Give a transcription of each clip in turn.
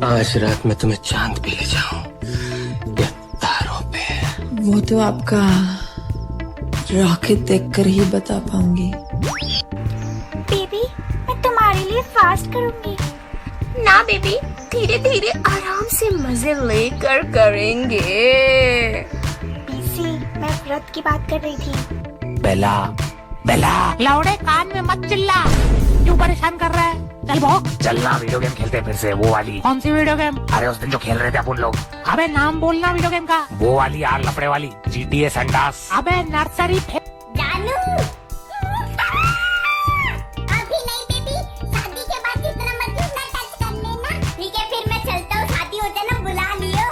आज रात में तुम्हें चांद पे ले जाऊं या तारों पे? वो तो आपका रॉकेट देखकर ही बता पाऊंगी। बेबी मैं तुम्हारे लिए फास्ट करूंगी। ना बेबी, धीरे धीरे आराम से मजे लेकर करेंगे। पीसी, मैं व्रत की बात कर रही थी। बेला बेला लौड़े कान में मत चिल्ला, क्यों परेशान कर रहा है? चल भोग। चलना वीडियो गेम खेलते हैं फिर से, वो वाली। कौन सी वीडियो गेम? अरे उस दिन जो खेल रहे थे अपन लोग। अबे नाम बोलना वीडियो गेम का। वो वाली यार, लफड़े वाली, GTA संडास। अबे नर्सरी। जानू अभी नहीं बेबी, शादी के बाद जितना मर्जी उतना टच कर लेना, ठीक है? फिर मैं चलता हूँ, शादी हो जाए ना बुला लियो।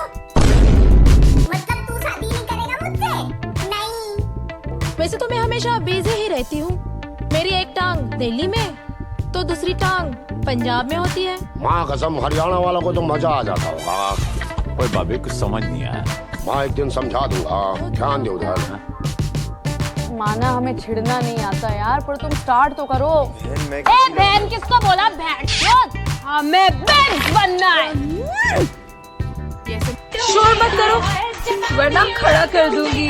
मतलब तू शादी नहीं करेगा मुझसे? नहीं। वैसे तो मैं हमेशा बिजी ही रहती हूँ। मेरी एक टांग दिल्ली में तो दूसरी टांग पंजाब में होती है। माँ कसम, हरियाणा वालों को तो मजा आ जाता होगा। ओए बाबे, कुछ समझ नहीं आया। माँ एक दिन समझा दूंगा, ध्यान दे उधर। माना हमें छिड़ना नहीं आता यार, पर तुम स्टार्ट तो करो। ए बहन किसको बोला? बहन हमें बेंच बनना है। शोर मत करो वरना खड़ा कर दूंगी।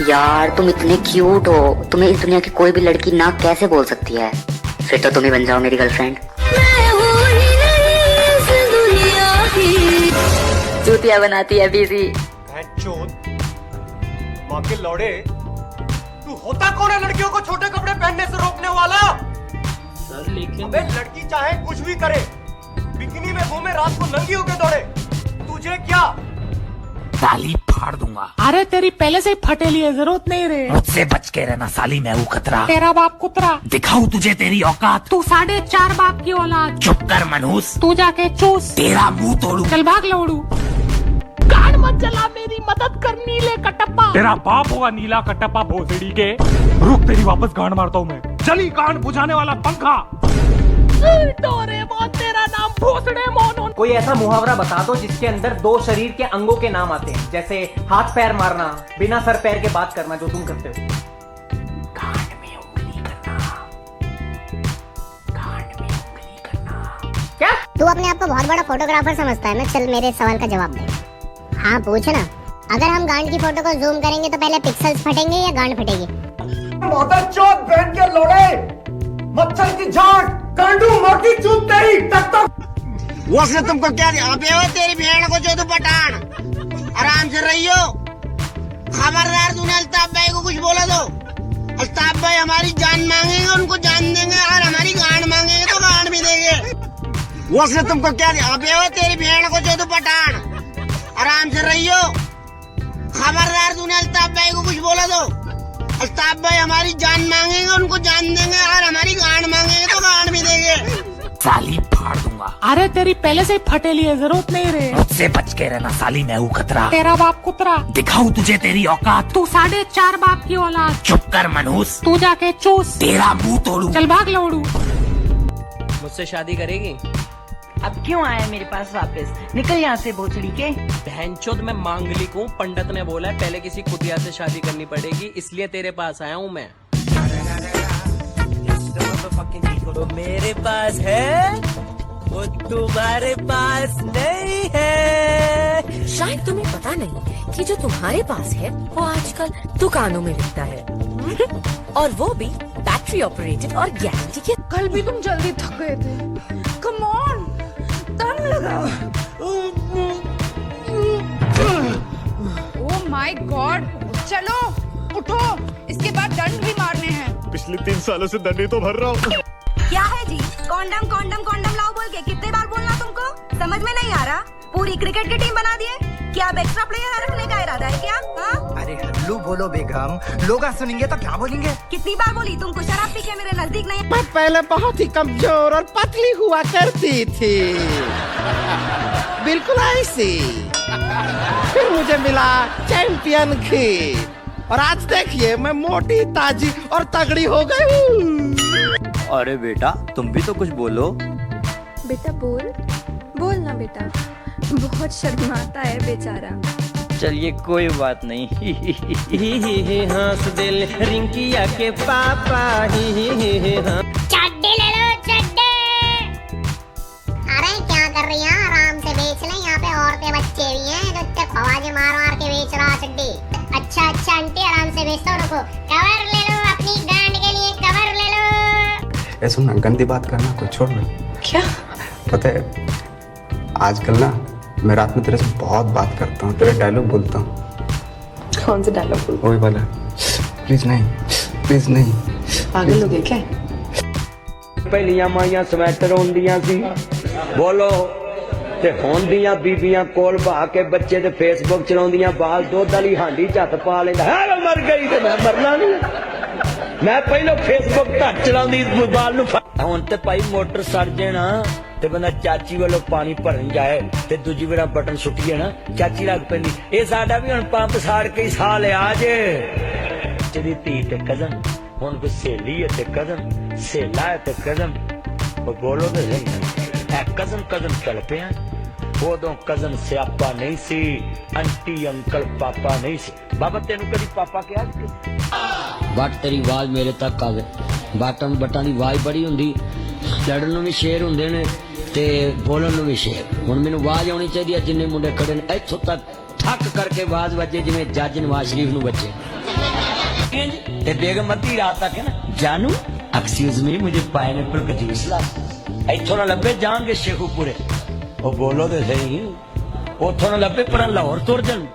यार तुम इतने क्यूट हो, तुम्हें इस दुनिया की कोई भी लड़की ना कैसे बोल सकती है? फिर तो तुम ही बन जाओ मेरी गर्लफ्रेंड। चूतिया बनाती है बीजी। माँ के लौड़े, तू होता कौन है लड़कियों को छोटे कपड़े पहनने से रोकने वाला? सर लेकिन अबे लड़की चाहे कुछ भी करे, बिकिनी में घूमे, रात को नंगी होके दौड़े, तुझे क्या? साली फाड़ दूंगा। अरे तेरी पहले से ही फटेली है, जरूरत नहीं रे। मुझसे बच के रहना साली, मैं हूँ खतरा। तेरा बाप कुतरा। दिखाऊं तुझे तेरी औकात। तू 4.5 बाप की औलाद। चुप कर मनहूस, तू जाके चूस। तेरा मुंह तोड़ू। चल भाग लौड़ू। गाड़ मत चला, मेरी मदद कर नीले कटप्पा। तेरा बाप होगा नीला कटप्पा भोसड़ी के। रुक, तेरी वापस गांड मारता हूँ मैं। चली गांड बुझाने वाला पंखा। डोरेमोन, तेरा नाम भोसड़े मोन। कोई ऐसा मुहावरा बता दो जिसके अंदर 2 शरीर के अंगों के नाम आते हैं, जैसे हाथ पैर मारना, बिना सर पैर के बात करना, जो तुम करते हो। गांड में उंगली करना, गांड में उंगली करना। क्या तू अपने आप को बहुत बड़ा फोटोग्राफर समझता है ना? चल मेरे सवाल का जवाब दे। हाँ पूछ ना। अगर हम गांड की फोटो को जूम करेंगे तो पहले पिक्सल्स फटेंगे या गांड फटेगी? चौथ बहन के लौड़े, मच्छर की झाट, गांडू मोटी चूत तेरी तक तक। वो से तुमको क्या अबे हो तेरी भेड़ को जो तू पठान, आराम से रहियो। खबरदार तूने अल्ताफ भाई को कुछ बोला तो अल्ताफ भाई हमारी जान मांगेंगे, उनको जान देंगे, और हमारी गांड मांगेंगे तो गांड भी देंगे। वो से तुमको क्या अबे हो तेरी भेड़ को जो तू पठान, आराम से रहियो। खबरदार तूने अल्ताफ भाई को कुछ बोला तो अल्ताफ भाई हमारी जान मांगेंगे, उनको जान देंगे, और हमारी गांड मांगेंगे तो गांड भी देंगे। साली फाड़ दूंगा। अरे तेरी पहले से ही फटेली है, जरूरत नहीं रे। मुझसे बच के रहना साली, मैं हूँ खतरा। तेरा बाप कुतरा। दिखाऊं तुझे तेरी औकात। तू 4.5 बाप की औलाद। चुप कर मनहूस, तू जाके चूस। तेरा मुंह तोड़ू। चल भाग लौड़ू। मुझसे शादी करेगी? अब क्यों आया मेरे पास वापस? निकल यहाँ से भोसड़ी के। बहनचोद मैं मांगलिक हूँ, पंडित ने बोला है पहले किसी कुतिया से शादी करनी पड़ेगी, इसलिए तेरे पास आया हूँ मैं। तो मेरे पास है, वो तुम्हारे पास नहीं है। शायद तुम्हें पता नहीं कि जो तुम्हारे पास है वो आजकल दुकानों में बिकता है। और वो भी बैटरी ऑपरेटेड और गारंटी के। कल भी तुम जल्दी थक गए थे। कम ऑन, दम लगाओ। ओह माय गॉड, चलो उठो, इसके बाद दंड भी मारने हैं। पिछले 3 सालों से दंड ही तो भर रहा हूँ। क्या है जी? कॉन्डम कॉन्डम कॉन्डम लाओ बोल के कितने बार बोलना तुमको? समझ में नहीं आ रहा? पूरी क्रिकेट की टीम बना दिए क्या? अब एक्स्ट्रा प्लेयर रखने का इरादा है क्या? हाँ? अरे हल्लू बोलो बेगम, लोग सुनेंगे तो क्या बोलेंगे? कितनी बार बोली तुमको शराब पी के मेरे नजदीक नहीं? मैं पहले बहुत ही कमजोर और पतली हुआ करती थी, बिल्कुल ऐसी। फिर मुझे मिला चैंपियन खीर, और आज देखिए मैं मोटी, ताजी और तगड़ी हो गई हूँ। अरे बेटा, तुम भी तो कुछ बोलो। बेटा बोल ना बेटा, बहुत शर्माता है बेचारा। चलिए कोई बात नहीं। हंस दिल रिंकिया के पापा। चड्डे ले लो चड्डे। चड्डी। अच्छा अच्छा आंटी आराम से भेजता हूँ, रुको। कवर ले लो अपनी गांड के लिए, कवर ले लो। ए सुन ना, गंदी बात करना को छोड़ ना। क्या? पता है आजकल ना मैं रात में तेरे से बहुत बात करता हूँ, तेरे डायलॉग बोलता हूँ। कौन सा डायलॉग बोलते? वही वाला, प्लीज नहीं, प्लीज नहीं। पागल हो गए क्या? ਪਹਿਲੀਆਂ ਮਾਈਆਂ ਸਵੈਟਰ ਹੁੰਦੀਆਂ ਸੀ ਬੋਲੋ ਤੇ ਹੁਣ ਦੀਆਂ ਬੀਬੀਆਂ ਕੋਲ ਬਹਾ ਕੇ ਬੱਚੇ ਤੇ ਫੇਸਬੁੱਕ ਚਲਾਉਂਦੀਆਂ, ਬਾਲ ਦੁੱਧ ਵਾਲੀ ਹਾਂਡੀ ਝੱਤ ਪਾ ਲੈਂਦਾ ਹੈ ਮਰ ਗਈ ਤੇ ਮੈਂ ਮਰਨਾ ਨਹੀਂ। ਮੈਂ ਪਹਿਲਾਂ ਫੇਸਬੁੱਕ ਘੱਟ ਚਲਾਉਂਦੀ ਬਾਲ ਨੂੰ, ਹੁਣ ਤੇ ਭਾਈ ਮੋਟਰ ਸੜ ਜਾਣਾ ਤੇ ਬੰਦਾ ਚਾਚੀ ਵੱਲੋਂ ਪਾਣੀ ਭਰਨ ਜਾਏ ਤੇ ਦੂਜੀ ਵਾਰ ਬਟਨ ਸੁੱਟੀਏ ਨਾ ਚਾਚੀ ਲੱਗ ਪੈਂਦੀ। ਇਹ ਸਾਡਾ ਵੀ ਹੁਣ ਪੰਪ ਸਾੜ ਕੇ ਹੀ ਸਾਹ ਲਿਆ ਜੇ। ਜਿਹੜੀ ਧੀ ਤੇ ਕਜ਼ਨ, ਹੁਣ ਕੋਈ ਸਹੇਲੀ ਹੈ ਤੇ ਕਜ਼ਨ, ਸਹੇਲਾ ਹੈ ਤੇ ਕਜ਼ਨ, ਬੋਲੋ ਤੇ ਸਹੀ ਕਜ਼ਨ ਕਜ਼ਨ ਚੱਲ ਪਿਆ। ਉਦੋਂ ਕਜ਼ਨ ਸਿਆਪਾ ਨਹੀਂ ਸੀ, ਆਂਟੀ ਅੰਕਲ ਪਾਪਾ ਨਹੀਂ ਸੀ। ਬਾਬਾ ਤੈਨੂੰ ਕਦੀ ਪਾਪਾ ਕਿਹਾ? ਬਟ ਤੇਰੀ ਆਵਾਜ਼ ਮੇਰੇ ਤੱਕ ਆਵੇ। ਬਟਾਂ ਦੀ ਆਵਾਜ਼ ਬੜੀ ਹੁੰਦੀ, ਲੜਨ ਨੂੰ ਵੀ ਸ਼ੇਰ ਹੁੰਦੇ ਨੇ ਤੇ ਬੋਲਣ ਨੂੰ ਵੀ ਸ਼ੇਰ। ਹੁਣ ਮੈਨੂੰ ਆਵਾਜ਼ ਆਉਣੀ ਚਾਹੀਦੀ ਹੈ ਜਿੰਨੇ ਮੁੰਡੇ ਖੜੇ ਨੇ ਇੱਥੋਂ ਤੱਕ ਠੱਕ ਕਰਕੇ ਆਵਾਜ਼ ਵੱਜੇ ਜਿਵੇਂ ਜੱਜ ਨਵਾਜ਼ ਸ਼ਰੀਫ ਨੂੰ ਵੱਜੇ। ਤੇ ਬੇਗਮ ਅੱਧੀ ਰਾਤ ਤੱਕ ਹੈ ਨਾ, ਜਾਨੂ ਐਕਸਕਿਊਜ਼ ਮੀ ਮੁਝੇ ਪਾਈਨਐਪਲ का जूस ला। ਇੱਥੋਂ ਨਾ ਲੱਭੇ ਜਾਣਗੇ ਸ਼ੇਖੂਪੁਰੇ, ਉਹ ਬੋਲੋ ਤੇ ਸਹੀ, ਉੱਥੋਂ ਨਾ ਲੱਭੇ ਪਰ ਲਾਹੌਰ ਤੁਰ ਜਾਣ।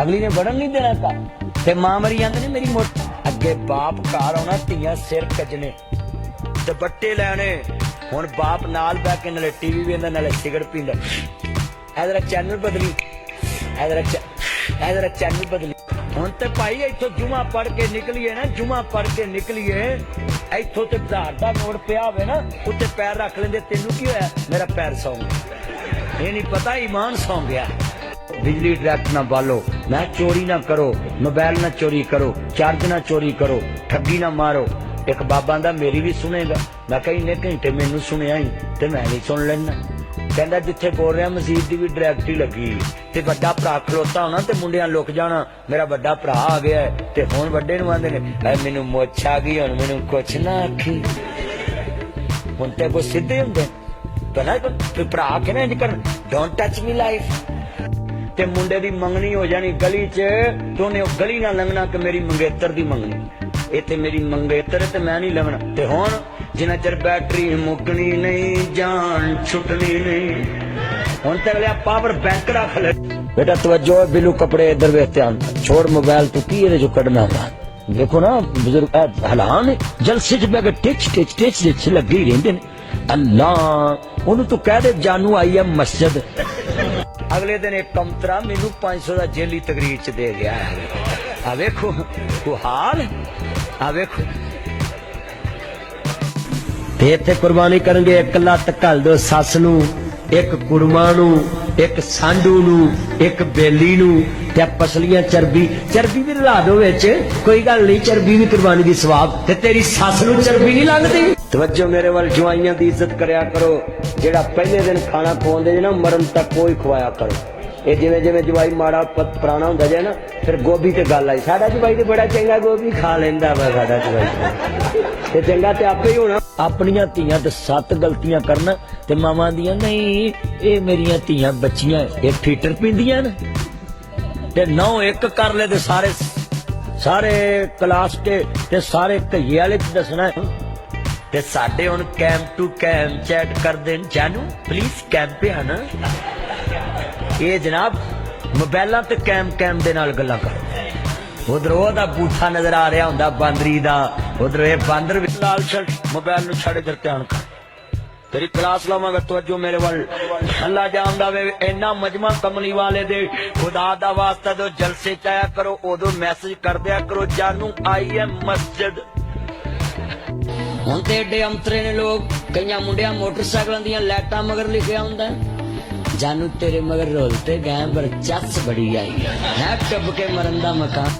ਅਗਲੀ ਨੇ ਵੜਨ ਨਹੀਂ ਦੇਣਾ ਕਾ ਤੇ ਮਾਂ ਮਰੀ ਜਾਂਦੇ ਨੇ ਮੇਰੀ ਮੋਟ ਅੱਗੇ ਬਾਪ ਘਰ ਆਉਣਾ, ਧੀਆਂ ਸਿਰ ਕੱਜਣੇ, ਦੁਪੱਟੇ ਲੈਣੇ। ਹੁਣ ਬਾਪ ਨਾਲ ਬੈ ਕੇ ਨਾਲੇ ਟੀਵੀ ਵੇਖਦਾ ਨਾਲੇ ਸਿਗਰਟ ਪੀਂਦਾ। ਇਧਰ ਚੈਨਲ ਬਦਲੀ, ਇਧਰ ਚੈਨਲ ਬਦਲੀ। ਹੁਣ ਤੇ ਭਾਈ ਇੱਥੋਂ ਜੁਮਾ ਪੜ ਕੇ ਨਿਕਲੀਏ ਨਾ, ਜੁਮਾ ਪੜ ਕੇ ਨਿਕਲੀਏ ਇੱਥੋਂ ਤੇ 1000 ਦਾ ਨੋਟ ਪਿਆ ਹੋਵੇ ਨਾ, ਉੱਤੇ ਪੈਰ ਰੱਖ ਲੈਂਦੇ। ਤੈਨੂੰ ਕੀ ਹੋਇਆ? ਮੇਰਾ ਪੈਰ ਸੌਂ ਗਿਆ। ਇਹ ਨਹੀਂ ਪਤਾ ਈਮਾਨ ਸੌਂ ਗਿਆ। ਬਿਜਲੀ ਡਾਇਰੈਕਟ ਨਾ ਬਾਲੋ, ਮੈਂ ਚੋਰੀ ਨਾ ਕਰੋ, ਮੋਬਾਈਲ ਨਾ ਚੋਰੀ ਕਰੋ, ਚਾਰਜ ਨਾ ਚੋਰੀ ਕਰੋ, ਠੱਗੀ ਨਾ ਮਾਰੋ। ਇੱਕ ਬਾਬਾ ਦਾ ਮੇਰੀ ਵੀ ਸੁਣੇਗਾ। ਮੈਂ ਕਿਹਾ ਇੰਨੇ ਘੰਟੇ ਮੈਨੂੰ ਸੁਣਿਆ ਹੀ ਤੇ ਮੈਂ ਵੀ ਸੁਣ ਲੈਣਾ। ਕਹਿੰਦਾ ਜਿੱਥੇ ਬੋਲ ਰਿਹਾ ਮਸਜਿਦ ਦੀ ਵੀ ਡਾਇਰੈਕਟ ਹੀ ਲੱਗੀ ਤੇ ਵੱਡਾ ਭਰਾ ਖਲੋਤਾ ਹੋਣਾ ਤੇ ਮੁੰਡਿਆਂ ਲੁਕ ਜਾਣਾ, ਮੇਰਾ ਵੱਡਾ ਭਰਾ ਆ ਗਿਆ ਤੇ ਹੁਣ ਵੱਡੇ ਨੂੰ ਆਂਦੇ ਨੇ ਮੈਨੂੰ ਮੁੱਛ ਆ ਗਈ, ਹੁਣ ਮੈਨੂੰ ਕੁਛ ਨਾ ਆਖੀ। ਹੁਣ ਤੇ ਕੋ ਸਿੱਧੇ ਹੁੰਦੇ ਪਹਿਲਾਂ ਕੋਈ ਭਰਾ ਕੇ ਨਾ ਇੰਜ ਕਰ, ਡੋਂਟ ਟੱਚ ਮੀ ਲਾਈਫ। ਤੇ ਮੁੰਡੇ ਦੀ ਮੰਗਣੀ ਹੋ ਜਾਣੀ ਗਲੀ 'ਚ, ਤੇ ਉਹਨੇ ਉਹ ਗਲੀ ਨਾਲ ਲੰਘਣਾ ਕਿ ਮੇਰੀ ਮੰਗੇਤਰ ਦੀ ਮੰਗਣੀ, ਇੱਥੇ ਮੇਰੀ ਮੰਗੇਤਰ ਤੇ ਮੈਂ ਨਹੀਂ ਲੰਘਣਾ। ਤੇ ਹੁਣ ਜਿੰਨਾ ਚਿਰ ਬੈਟਰੀ ਮੁੱਕਣੀ ਨਹੀਂ, ਜਾਨ ਛੁੱਟਣੀ ਨਹੀਂ। ਹੁਣ ਤੇ ਅਗਲੇ ਪਾਵਰ ਬੈਂਕ ਰੱਖ ਲੈ। बेटा तवज्जो है, बिलू कपड़े इधर वे ध्यान छोड़, मोबाइल तू की है जो कड़ना हुआ। देखो ना बुजुर्ग हलान जलसे च bag teach teach teach teach लगे ही रहंदे ने। अल्लाह ओनू तू कह दे जानू आई है मस्जिद। अगले दिन एक कमतरा मैनू 500 का जेली तकरीर च दे गया है। आ वेखो को हाल, आ वेखो इत्थे कुर्बानी करनगे। एक लत्त घल दो सस नू, एक कुड़मा नू, एक सांडू नू, एक बेली नू, ते पसलियां चरबी चरबी भी रला दो विच, कोई गल नहीं, चरबी भी कुर्बानी दी सवाब। ते तेरी सस नू चरबी नहीं लगदी। तवज्जो मेरे वाल, जवाइयां दी इज्जत करया करो। जेड़ा पहले दिन खाना खवाउंदे ना मरण तक कोई खवाया करो। ये जिवें जिवें जवाई माड़ा पुराना हुंदा जाए ना, फिर गोभी ते गल आई, साडा जवाई ते बड़ा चंगा गोभी खा लेंदा वा, साडा जवाई ते चंगा ते आपे ही होना। अपनियां धीयां ते 7 गलतियां करना ते मावां दियां नहीं, ये मेरियां धीयां बच्चियां एक फीटर पींदियां न ते 9 1 कर ले ते सारे क्लास ते सारे घइये वाले दसना है। ते साडे हुण कैम टू कैम चैट करदे न, जानू प्लीज कैम पे आना। ये जनाब मोबाइलां ते कैम दे नाल गल्लां कर। उधर ओदा बूठा नजर आ रहा हुंदा बांदरी दा, उधर ये बांदर भी लाल शर्ट मोबाइल नु छड़े इधर ध्यान कर। तेरी क्लास लावांगा तवज्जो मेरे वाल। अल्लाह जानदा वे इन्ना मजमा कमली वाले दे खुदा दा वास्ता दो जलसे चाया करो, उदो मैसेज कर दिया करो जानू आई है मस्जिद। हुण ते एडे अंतरे ने लोग, कईयां मुंडियां मोटरसाइकिलां दियां लाइटां मगर लिखिया हुंदा जानू तेरे मगर रोलते गए पर चस बड़ी आई है टब के मरन दा मकान।